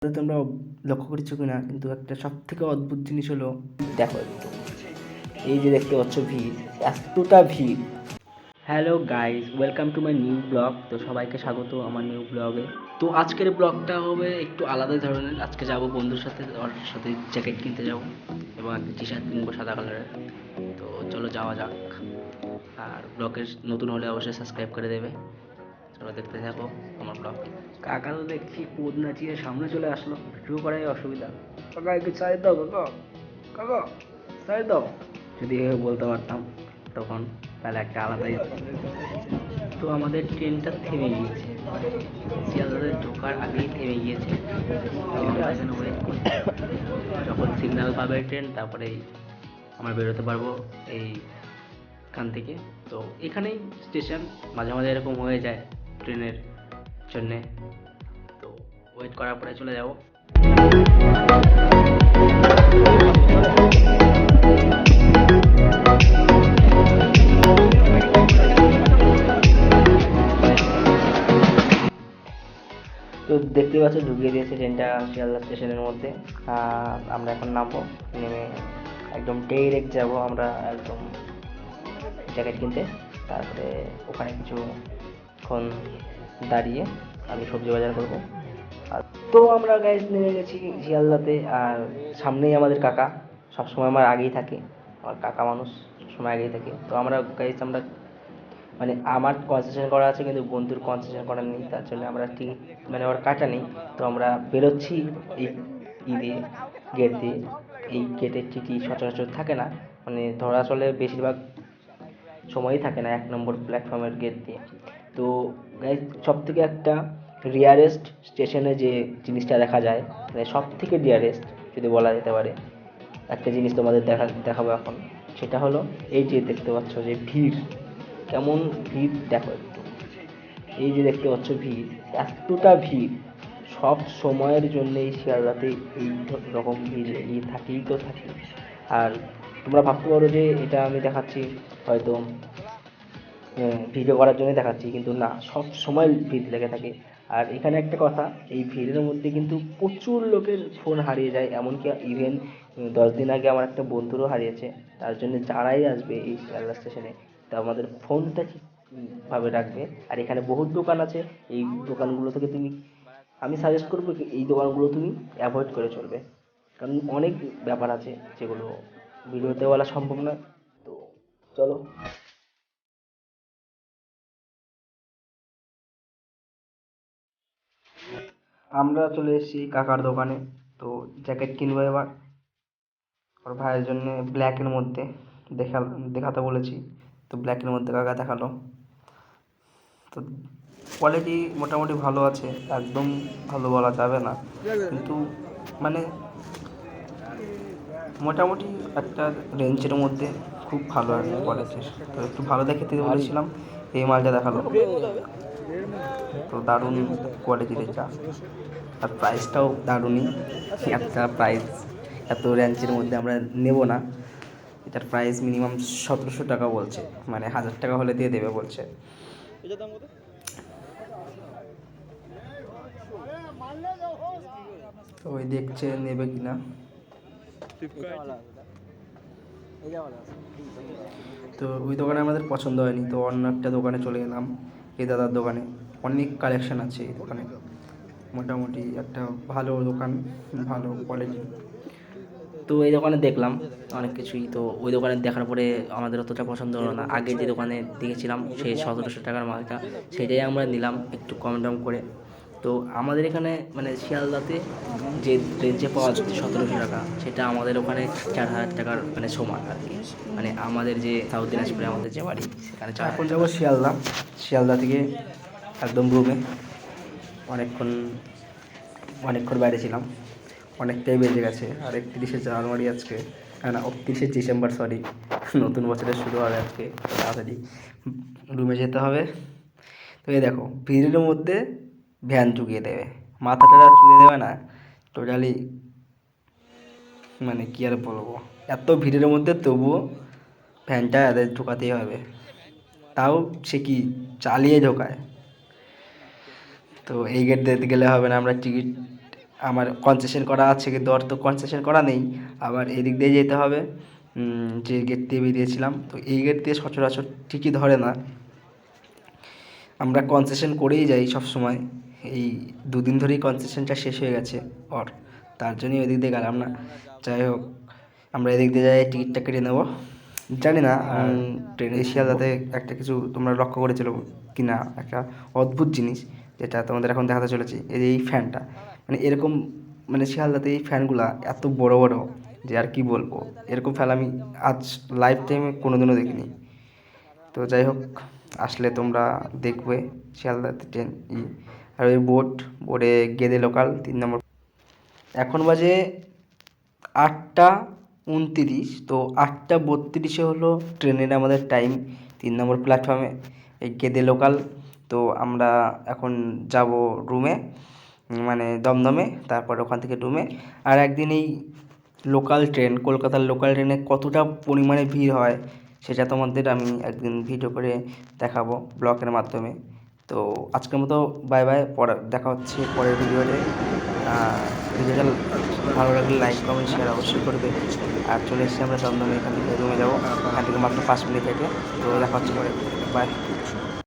তোমরা লক্ষ্য করেছো কিনা, কিন্তু একটা সব থেকে অদ্ভুত জিনিস হলো, দেখো একটু, এই যে দেখতে পাচ্ছ ভিড়, এতটা ভিড়। Hello guys, welcome to my new blog. তো সবাইকে স্বাগত আমার নিউ ব্লগে। তো আজকের ব্লগটা হবে একটু আলাদা ধরনের। আজকে যাব বন্ধুর সাথে, ওর সাথে জ্যাকেট কিনতে যাব এবং একটা টি শার্ট কিনবো সাদা কালারের। তো চলো যাওয়া যাক। আর ব্লগের নতুন হলে অবশ্যই সাবস্ক্রাইব করে দেবে। চলো দেখতে থাকো আমার ব্লগ। কাকা তো দেখছি পোদ নাচিয়ে সামনে চলে আসলো, ভিডিও করাই অসুবিধা। কাকা একটু সাইড দাও, কাকা কাকা সাইড দাও। যদি এভাবে বলতে পারতাম তখন, তাহলে একটা আলাদাই। তো আমাদের ট্রেনটা থেমে গিয়েছে, মানে শিয়ালদাতে ঢোকার আগেই থেমে গিয়েছে। তো আমরা এখানে ওয়েট করছি, যখন সিগন্যাল পাবে ট্রেন তারপরেই আমরা বেরোতে পারবো এইখান থেকে। তো এখানেই স্টেশন, মাঝে মাঝে এরকম হয়ে যায় ট্রেনের জন্যে। তো ওয়েট করার পরে চলে যাব। তো দেখতে পাচ্ছ ঢুকিয়ে দিয়েছে ট্রেনটা শিয়ালদা স্টেশনের মধ্যে। আমরা এখন নামবো, নেমে একদম ডাইরেক্ট যাব আমরা একদম জ্যাকেট কিনতে। তারপরে ওখানে কিছুক্ষণ দাঁড়িয়ে আমি সবজি বাজার করবো। আর তো আমরা গাইজ নেমে গেছি শিয়ালদাতে। আর সামনেই আমাদের কাকা, সবসময় আমার আগেই থাকে। আমার কাকা মানুষ সবসময় আগেই থাকে। তো আমরা গাইজ, আমরা মানে আমার কনসেশন করা আছে কিন্তু বন্ধুর কনসেশন করা নেই, তার জন্য আমরা টিকিট মানে ওর কাটা নেই। তো আমরা বেরোচ্ছি এই দিয়ে, গেট দিয়ে। এই গেটের টিটি সচরাচর থাকে না, মানে ধরা চলে বেশিরভাগ সময়ই থাকে না 1 নম্বর প্ল্যাটফর্মের গেট দিয়ে। তো গাইজ, সব থেকে একটা রিয়ারেস্ট স্টেশনে যে জিনিসটা দেখা যায়, মানে সব থেকে রিয়ারেস্ট যদি বলা যেতে পারে, একটা জিনিস তোমাদের দেখাবো এখন। সেটা হলো এই যে দেখতে পাচ্ছ যে ভিড়, কেমন ভিড় দেখো একটু। এই যে দেখতে পাচ্ছ ভিড়, এতটা ভিড় সব সময়ের জন্য এই শিয়ালদাতে এই রকম ভিড় লেগেই থাকেই তো থাকে। আর তোমরা ভাবতে পারো যে এটা আমি দেখাচ্ছি হয়তো ভিডিও করার জন্যই দেখাচ্ছি, কিন্তু না, সব সময় ভিড় লেগে থাকে। আর এখানে একটা কথা, এই ভিড়ের মধ্যে কিন্তু প্রচুর লোকের ফোন হারিয়ে যায়, এমনকি ইভেন 10 দিন আগে আমার একটা বন্ধুরও হারিয়েছে। তার জন্য যারাই আসবে এই শিয়ালদা স্টেশনে, তা আমাদের ফোনটা ঠিকভাবে রাখবে। আর এখানে বহুত দোকান আছে, এই দোকানগুলো থেকে তুমি, আমি সাজেস্ট করবো কি এই দোকানগুলো তুমি অ্যাভয়েড করে চলবে, কারণ অনেক ব্যাপার আছে যেগুলো ভিডিওতে বলা সম্ভব না। তো চলো। আমরা চলে এসেছি কাকার দোকানে। তো জ্যাকেট কিনবো এবার ওর ভাইয়ের জন্য, ব্ল্যাকের মধ্যে দেখা দেখাতে বলেছি। তো ব্ল্যাকের মধ্যে কাকা দেখালো। তো কোয়ালিটি মোটামুটি ভালো আছে, একদম ভালো বলা যাবে না, কিন্তু মানে মোটামুটি একটা রেঞ্জের মধ্যে খুব ভালো আর কি কোয়ালিটির। তো একটু ভালো দেখে দিতে বলেছিলাম, এই মালটা দেখালো। তো দারুণ কোয়ালিটির এটা, আর প্রাইসটাও দারুণই। একটা প্রাইস এত রেঞ্জের মধ্যে আমরা নেব না। এটার প্রাইস মিনিমাম 1700 টাকা বলছে, মানে 1000 টাকা হলে দিয়ে দেবে বলছে। তো ওই দেখছে নেবে কিনা। তো ওই দোকানে আমাদের পছন্দ হয়নি, তো অন্য একটা দোকানে চলে এলাম, এই দাদার দোকানে। অনেক কালেকশন আছে এই দোকানে, মোটামুটি একটা ভালো দোকান, ভালো কোয়ালিটি। তো এই দোকানে দেখলাম অনেক কিছুই। তো ওই দোকানে দেখার পরে আমাদের অতটা পছন্দ হলো না। আগে যে দোকানে দেখেছিলাম সেই 1700 টাকার মালটা, সেটাই আমরা নিলাম একটু কম দাম করে। তো আমাদের এখানে মানে শিয়ালদাতে যে রেঞ্জে পাওয়া যাচ্ছে 1700 টাকা, সেটা আমাদের ওখানে 4000 টাকার মানে সমান আর কি। মানে আমাদের যে সাউথ দিনাজপুরে আমাদের যে বাড়ি, সেখানে এখন যাবো শিয়ালদা। শিয়ালদা থেকে একদম রুমে। অনেকক্ষণ অনেকক্ষণ বাইরে ছিলাম, অনেকটাই বেজে গেছে। আর 31শে জানুয়ারি আজকে, না 31শে ডিসেম্বর, সরি, নতুন বছরের শুরু হবে আজকে। তাড়াতাড়ি রুমে যেতে হবে। তো এই দেখো ভিড়ের মধ্যে ভ্যান চুকিয়ে দেবে, মাথাটা চুকিয়ে দেবে না টোটালি, মানে কী আর বলবো। এত ভিড়ের মধ্যে তবুও ভ্যানটা এদের ঢোকাতেই হবে, তাও সে কি চালিয়ে ঢোকায়। তো এই গেট দিতে গেলে হবে না, আমরা টিকিট আমার কনসেশন করা আছে, কিন্তু ওর তো কনসেশন করা নেই, আবার এদিক দিয়ে যেতে হবে। যে গেট দিয়ে বেরিয়েছিলাম, তো এই গেট দিয়ে সচরাচর ঠিকই ধরে না, আমরা কনসেশন করেই যাই সব সময়। এই দুদিন ধরেই কনসেশনটা শেষ হয়ে গেছে ওর, তার জন্যই ওই দিক দিয়ে গেলাম না। যাই হোক, আমরা এদিক দিয়ে যাই, টিকিটটা কেটে নেবো। জানি না ট্রেন শিয়ালদাতে একটা কিছু তোমরা লক্ষ্য করেছিল কি না, একটা অদ্ভুত জিনিস যেটা তোমাদের এখন দেখাতে চলেছি, এই যে এই ফ্যানটা, মানে এরকম, মানে শিয়ালদাতে এই ফ্যানগুলা এত বড় বড় যে আর কি বলবো, এরকম ফ্যান আমি আজ লাইফ টাইমে কোনোদিনও দেখিনি। তো যাই হোক, আসলে তোমরা দেখবে শিয়ালদাতে ট্রেন আর ওই বোর্ডে গেদে লোকাল 3 নম্বর। এখন বাজে 8টা 29, তো 8টা 32-এ হলো ট্রেনের আমাদের টাইম 3 নম্বর প্ল্যাটফর্মে, এই গেদে লোকাল। তো আমরা এখন যাব রুমে, মানে দমদমে, তারপর ওখান থেকে রুমে। আর একদিন এই লোকাল ট্রেন, কলকাতার লোকাল ট্রেনে কতটা পরিমাণে ভিড় হয় সেটা তোমাদের আমি একদিন ভিডিও করে দেখাবো ব্লগের মাধ্যমে। তো আজকের মতো বাই বাই, পরে দেখা হচ্ছে পরের ভিডিওতে। ভিডিওটা ভালো লাগলে লাইক কমেন্ট শেয়ার অবশ্যই করবে। আর চলে এসেছি আমরা দমদমে, এখান থেকে রুমে যাবো, এখান থেকে মাত্র 5 মিনিট হেঁটে। তো দেখা হচ্ছে পরে, বাই।